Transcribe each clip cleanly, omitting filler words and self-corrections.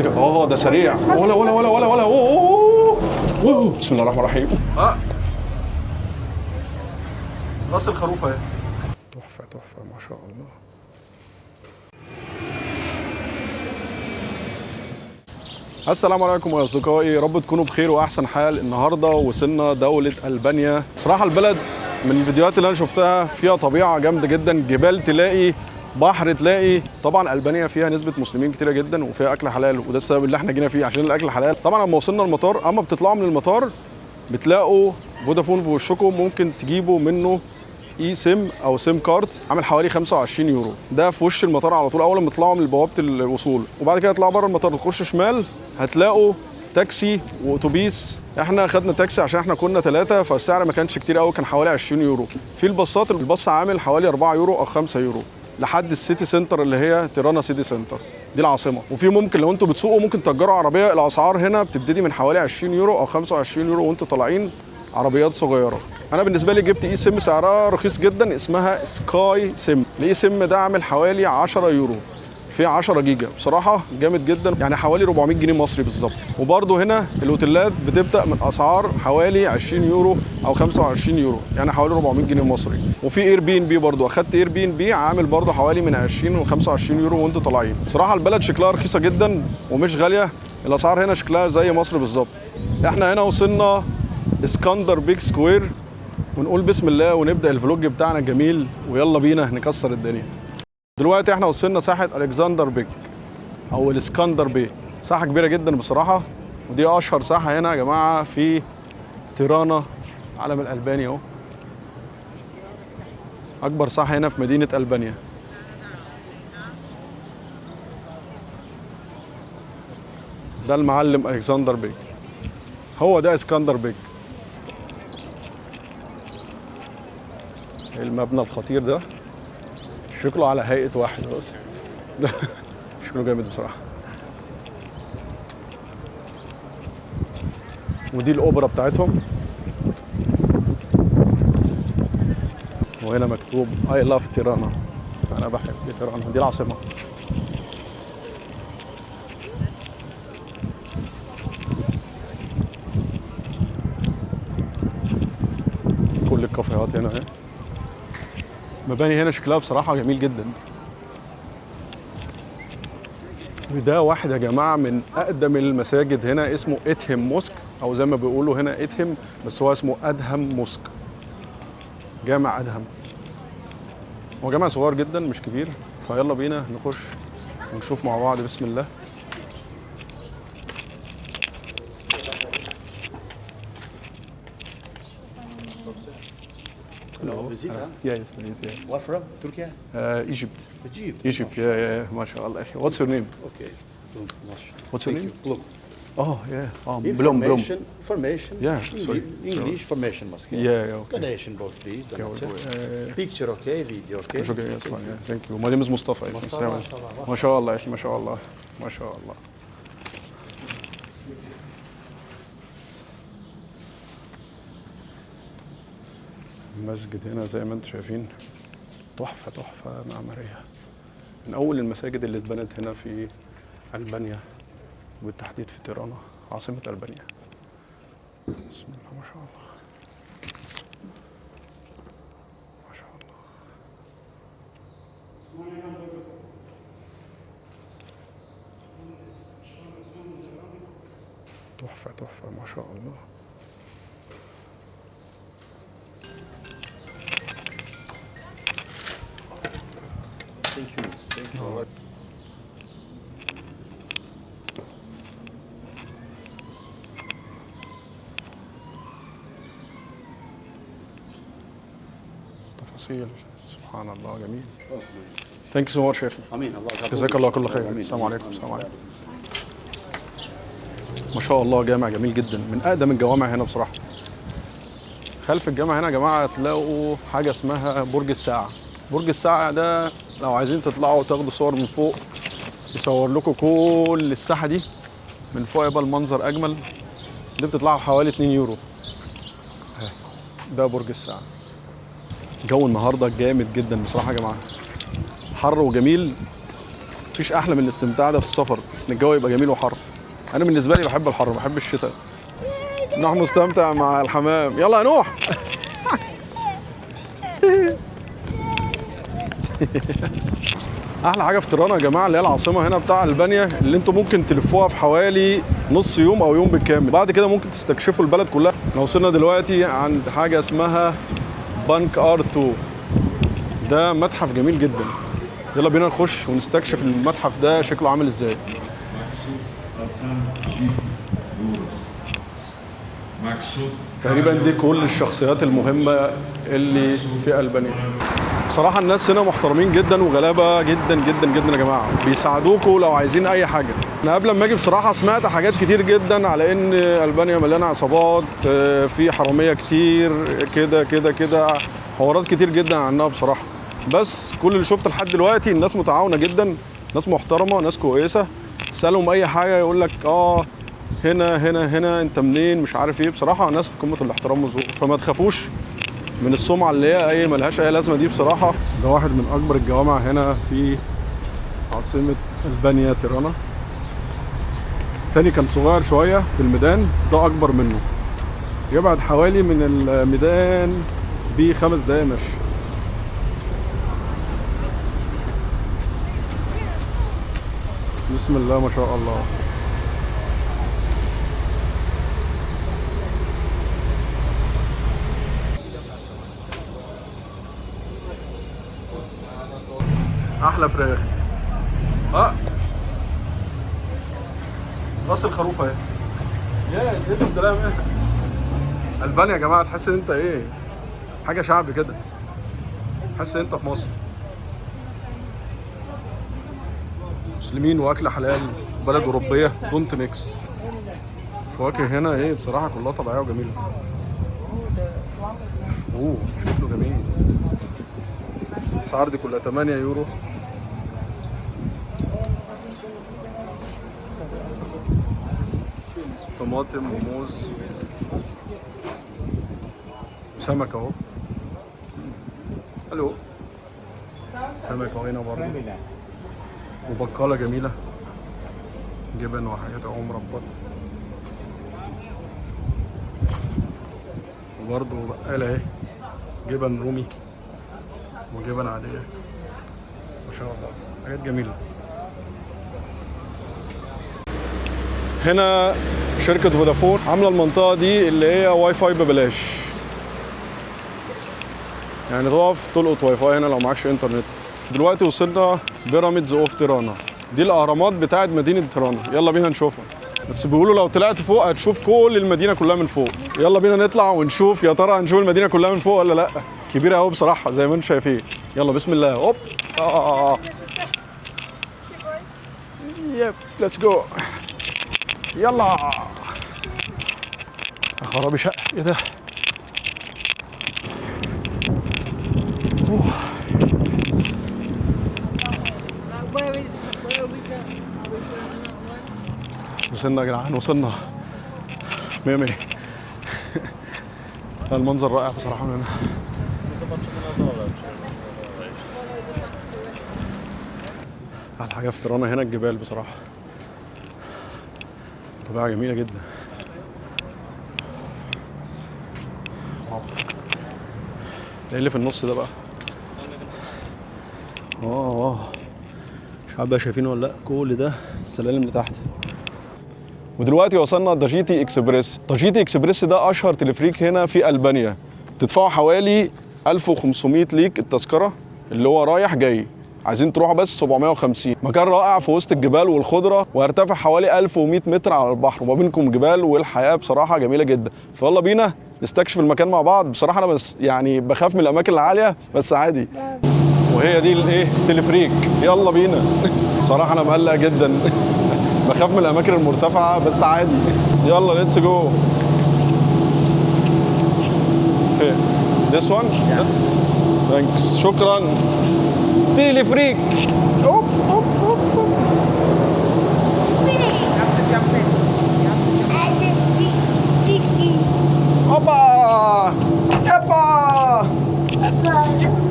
ده سريع. ولا أوه. بسم الله الرحمن الرحيم. راس الخروف اهي. تحفه ما شاء الله. السلام عليكم يا اصدقائي، يا رب تكونوا بخير واحسن حال. النهارده وصلنا دوله البانيا. صراحه البلد من الفيديوهات اللي انا شفتها فيها طبيعه جامده جدا، جبال تلاقي، بحر تلاقي. طبعا البانيا فيها نسبه مسلمين كتيره جدا وفيها اكل حلال، وده السبب اللي احنا جينا فيه عشان الاكل حلال. طبعا لما وصلنا المطار، اما بتطلعوا من المطار بتلاقوا فودافون في وشكم، ممكن تجيبوا منه اي سيم او سيم كارد، عامل حوالي 25 يورو. ده في وش المطار على طول اول ما تطلعوا من بوابه الوصول، وبعد كده تطلعوا بره المطار تخش شمال هتلاقوا تاكسي واتوبيس. احنا خدنا تاكسي عشان احنا كنا 3، فالسعر ما كانش كتير قوي، كان حوالي 20 يورو. في الباصات، الباص عامل حوالي 4 يورو او 5 يورو لحد السيتي سنتر اللي هي تيرانا سيتي سنتر، دي العاصمه. وفي ممكن لو انتوا بتسوقوا ممكن تأجروا عربيه. الاسعار هنا بتبتدي من حوالي 20 يورو او 25 يورو وانتوا طالعين، عربيات صغيره. انا بالنسبه لي جبت اي سيم سعرها رخيص جدا، اسمها سكاي سيم. الاي سيم ده عامل حوالي 10 يورو، في 10 جيجا. بصراحه جامد جدا، يعني حوالي 400 جنيه مصري بالظبط. وبرده هنا الاوتيلات بتبدا من اسعار حوالي 20 يورو او 25 يورو، يعني حوالي 400 جنيه مصري. وفي اير بي ان بي برده، اخدت اير بي ان بي عامل برده حوالي من 20 و 25 يورو وانتوا طالعين. بصراحه البلد شكلها رخيصه جدا ومش غاليه، الاسعار هنا شكلها زي مصر بالظبط. احنا هنا وصلنا اسكندر بيج سكوير، ونقول بسم الله ونبدا الفلوج بتاعنا الجميل، ويلا بينا نكسر الدنيا. دلوقتي احنا وصلنا ساحه الكسندر بيج او الاسكندر بي، ساحه كبيره جدا بصراحه، ودي اشهر ساحه هنا يا جماعه في تيرانا، علم الالباني اهو، اكبر ساحه هنا في مدينه البانيا. ده المعلم الكسندر بيج، هو ده اسكندر بيج. المبنى الخطير ده شكله على هيئة واحد بس ده شكله جامد بصراحة. ودي الأوبرا بتاعتهم، وهنا مكتوب I love تيرانا، أنا بحب تيرانا، دي العاصمة. كل الكافيهات هنا اهي، مباني هنا شكلها بصراحة جميل جدا. وده واحد يا جماعة من أقدم المساجد هنا، اسمه إتهم موسك، أو زي ما بيقولوا هنا إتهم، بس هو اسمه أدهم موسك، جامع أدهم. هو جامع صغير جدا مش كبير، فيلا بينا نخش ونشوف مع بعض. بسم الله. Hello, visit, huh? Yes, please, yeah. Where from? Turkey? Egypt. Egypt. Egypt, yeah, ما شاء الله. What's your name? Okay. What's your Thank name? you. Look. Oh, yeah. Blom. Information. Yeah, sorry. English formation must be. Yeah, okay. Donation both, please. Okay, Donation. Picture, okay. Video, okay. شكرا يا اسماء. Thank you. My name is مصطفى. ما شاء الله يا اخي، ما شاء الله، ما شاء الله. المسجد هنا زي ما انتم شايفين تحفة معمارية، من أول المساجد اللي اتبنت هنا في ألبانيا، وبالتحديد في تيرانا عاصمة ألبانيا. بسم الله ما شاء الله، ما شاء الله. تحفة ما شاء الله. Thank you. تفاصيل سبحان الله، جميل. ثانك يو سو ماتش يا اخي. امين. الله جزاك الله كل خير. السلام عليكم. السلام عليكم. ما شاء الله، جامع جميل جدا، من اقدم الجوامع هنا بصراحه. خلف الجامع هنا يا جماعه هتلاقوا حاجه اسمها برج الساعه. برج الساعه ده لو عايزين تطلعوا وتاخدوا صور من فوق، يصور لكم كل الساحه دي من فوق، يبقى المنظر اجمل. دي بتطلعوا حوالي 2 يورو. ده برج الساعه. الجو النهارده جامد جدا بصراحه يا جماعه، حر وجميل. مفيش احلى من الاستمتاع ده في السفر، ان الجو يبقى جميل وحر. انا بالنسبه لي بحب الحر، بحب الشتاء. نوح مستمتع مع الحمام. يلا يا نوح. احلى حاجه في تيرانا يا جماعه اللي هي العاصمه هنا بتاع البانيا، اللي انتوا ممكن تلفوها في حوالي نص يوم او يوم بالكامل. بعد كده ممكن تستكشفوا البلد كلها. احنا وصلنا دلوقتي عند حاجه اسمها بانك ارتو. ده متحف جميل جدا. يلا بينا نخش ونستكشف المتحف ده شكله عامل ازاي. تقريبا دي كل الشخصيات المهمه اللي في البانيا. بصراحة الناس هنا محترمين جدا وغلابة جدا جدا جدا يا جماعة، بيساعدوكوا لو عايزين أي حاجة. أنا قبل ما أجي بصراحة سمعت حاجات كتير جدا على إن ألبانيا مليانة عصابات، في حرامية كتير كده كده كده، حوارات كتير جدا عنها بصراحة. بس كل اللي شفته لحد دلوقتي الناس متعاونة جدا، ناس محترمة، ناس كويسة. تسألهم أي حاجة يقول لك هنا أنت منين مش عارف إيه. بصراحة ناس في قمة الاحترام والذوق، فما تخافوش من السمعه اللي هي ملهاش اي لازمه دي بصراحه. ده واحد من اكبر الجوامع هنا في عاصمه البانيا تيرانا. تاني كان صغير شويه في الميدان، ده اكبر منه، يبعد حوالي من الميدان ب5 دقايق مشي. بسم الله ما شاء الله. احلى فراخ. راس الخروف اهي. يا زيت الكلام ايه. البانيا يا جماعه تحس ان انت ايه، حاجه شعبي كده، تحس ان انت في مصر. مسلمين واكل حلال، بلد اوروبيه دونت ميكس. الفواكه هنا ايه بصراحه كلها طبيعيه وجميله. شكله جميل. الاسعار دي كلها 8 يورو. طماطم وموز وسمك اهو. الو سمك اهو هنا برضه، وبقاله جميله، جبن وحاجات اهو مربى، وبرضه بقاله اهي جبن رومي وجبن عاديه. ما شاء الله حاجات جميله. هنا شركة فودافون عاملة المنطقة دي اللي هي واي فاي ببلاش، يعني تقف تلقط واي فاي هنا لو معكش انترنت. دلوقتي وصلنا بيراميدز اوف تيرانا، دي الاهرامات بتاعت مدينة تيرانا. يلا بينا نشوفها. بس بيقولوا لو طلعت فوق هتشوف كل المدينة كلها من فوق. يلا بينا نطلع ونشوف يا ترى هنشوف المدينة كلها من فوق ولا لا. كبيرة قوي بصراحة زي ما انتم شايفين. يلا بسم الله. هوب يب ليتس جو. يلا يا خرابي شقة ايه ده. وصلنا يا جدعان، وصلنا 100 100. المنظر رائع بصراحة من هنا. أحلى حاجة في تيرانا هنا الجبال بصراحة، طبيعة جميلة جدا. ايه اللي في النص ده بقى؟ مش عارف بقى شايفينه ولا لا، كل ده السلالم اللي تحت. ودلوقتي وصلنا داجيتي اكسبريس. داجيتي اكسبريس ده اشهر تلفريك هنا في البانيا. تدفعوا حوالي 1500 ليك التذكرة اللي هو رايح جاي. عايزين تروحوا بس 750. مكان رائع في وسط الجبال والخضره، ويرتفع حوالي 1100 متر على البحر، وما بينكم جبال، والحياه بصراحه جميله جدا. فيلا بينا نستكشف المكان مع بعض. بصراحه انا بس يعني بخاف من الاماكن العاليه بس عادي. وهي دي الايه تلفريك. يلا بينا. بصراحه انا مقلق جدا. بخاف من الاماكن المرتفعه بس عادي. يلا ليتس جو. فين this one ثانكس شكرا. تلفريك. اوب اوب اوب اوب. هوبا هوبا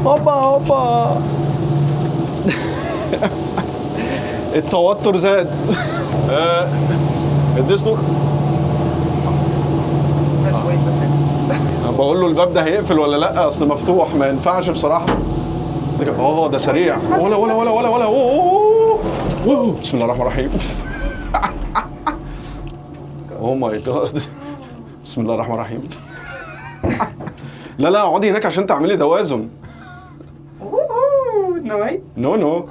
هوبا هوبا. التوتر زاد. اديس نور. أنا بقول له الباب ده هيقفل ولا لا؟ اصل مفتوح ما ينفعش بصراحه. ده سريع. ولا أوه. بسم الله الرحمن الرحيم. اوه ماي جاد. بسم الله الرحمن الرحيم. لا اقعدي هناك عشان تعملي توازن. نو.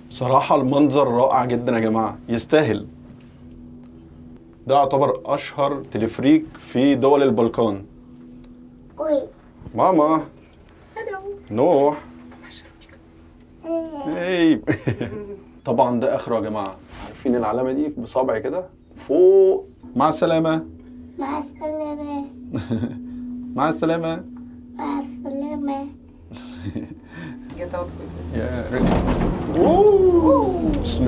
بصراحة المنظر رائع جدا يا جماعة، يستاهل. ده يعتبر أشهر تلفريك في دول البلقان. ماما. نوح. هي. طبعا ده آخره يا جماعة. عارفين العلامة دي بصابعي كده فوق. مع السلامة. مع السلامة. مع السلامة. مع السلامة. يا ريدي. بسم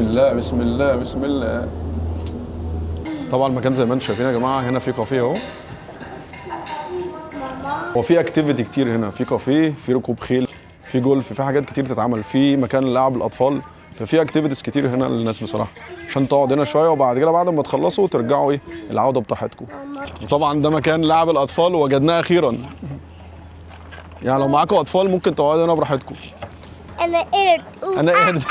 الله. طبعا المكان زي ما انتم شايفين يا جماعه، هنا في كافيه اهو. هو في اكتيفيتي كتير هنا، في كافيه، في ركوب خيل، في جولف، في حاجات كتير تتعمل، في مكان لعب الاطفال، ففي اكتيفيتيز كتير هنا للناس بصراحه، عشان تقعد هنا شويه وبعد كده بعد ما تخلصوا ترجعوا العوده بتاعتكم. وطبعا ده مكان لعب الاطفال وجدناه اخيرا. يعني لو معاكم اطفال ممكن تقعدوا هنا براحتكم. أنا قرد.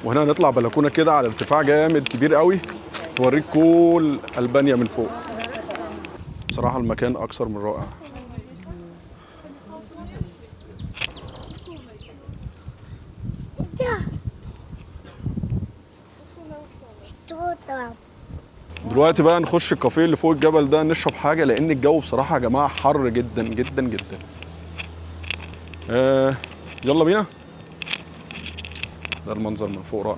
وهنا نطلع بلكونه كده على ارتفاع جامد كبير قوي، توريك كل البانيا من فوق. بصراحه المكان اكثر من رائع. دلوقتي بقى نخش الكافيه اللي فوق الجبل ده نشرب حاجه، لان الجو بصراحه يا جماعه حر جدا جدا جدا. يلا بينا. ده المنظر من فوق رائع.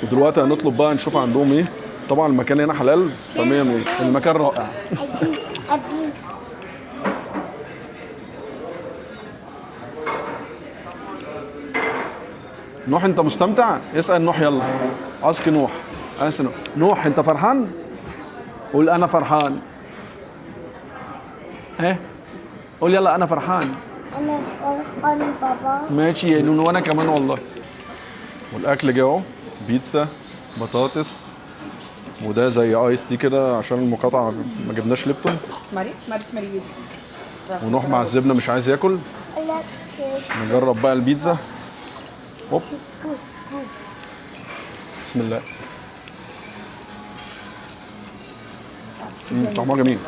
ودلوقتي هنطلب بقى نشوف عندهم ايه. طبعا المكان هنا حلال فمية مية. المكان رائع. نوح انت مستمتع؟ اسأل نوح يلا. اسك نوح. نوح انت فرحان؟ قول انا فرحان. ايه؟ قول يلا انا فرحان. أنا فرحان بابا. ماشي يا نونو وانا كمان والله. والاكل جه اهو، بيتزا، بطاطس، وده زي ايس تي كده عشان المقاطعه ما جبناش ليبتون. ونوح مع الزبنه مش عايز ياكل. نجرب بقى البيتزا. هوب. بسم الله. طعمها جميل.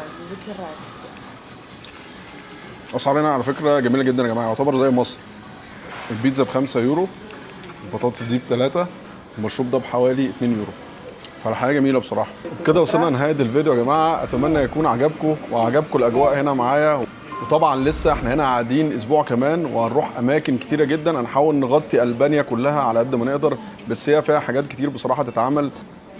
اسعار هنا على فكره جميله جدا يا جماعه، يعتبر زي مصر. البيتزا ب5 يورو، البطاطس دي ب3، المشروب ده بحوالي 2 يورو. فالحياه جميله بصراحه. كده وصلنا لنهايه الفيديو يا جماعه، اتمنى يكون عجبكم وعجبكم الاجواء هنا معايا. وطبعا لسه احنا هنا قاعدين اسبوع كمان وهنروح اماكن كتيره جدا، هنحاول نغطي البانيا كلها على قد ما نقدر، بس هي فيها حاجات كتير بصراحه تتعمل.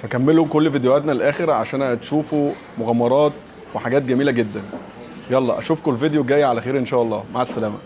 فكملوا كل فيديوهاتنا للاخر عشان تشوفوا مغامرات وحاجات جميله جدا. يلا اشوفكم الفيديو الجاي على خير ان شاء الله. مع السلامه.